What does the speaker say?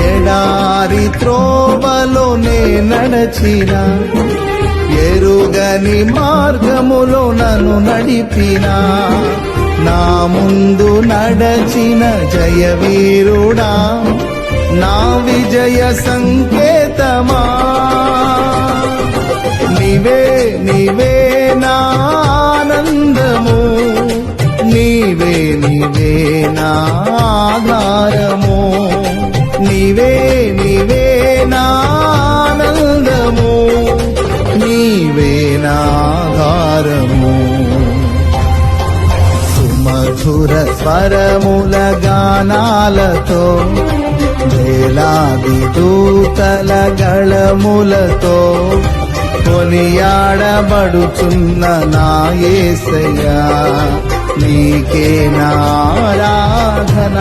ఎడారి త్రోవలో నే నడచిన, ఎరుగని మార్గములో నన్ను నడిపిన, నా ముందు నడచిన జయవీరుడా, నా విజయ సంకేతమా. నీవే నీవే నా ఆనందము, నీవే నీవే నా ఆధారము, నీవే నీవే నా ఆనందము, నీవే నా ఆధారము. సుమధుర స్వరముల గానాలతో, వేలాది దూతల గళములతో కొనియాడబడుచున్న నా యేసయ్యా, నీకే నా ఆరాధన.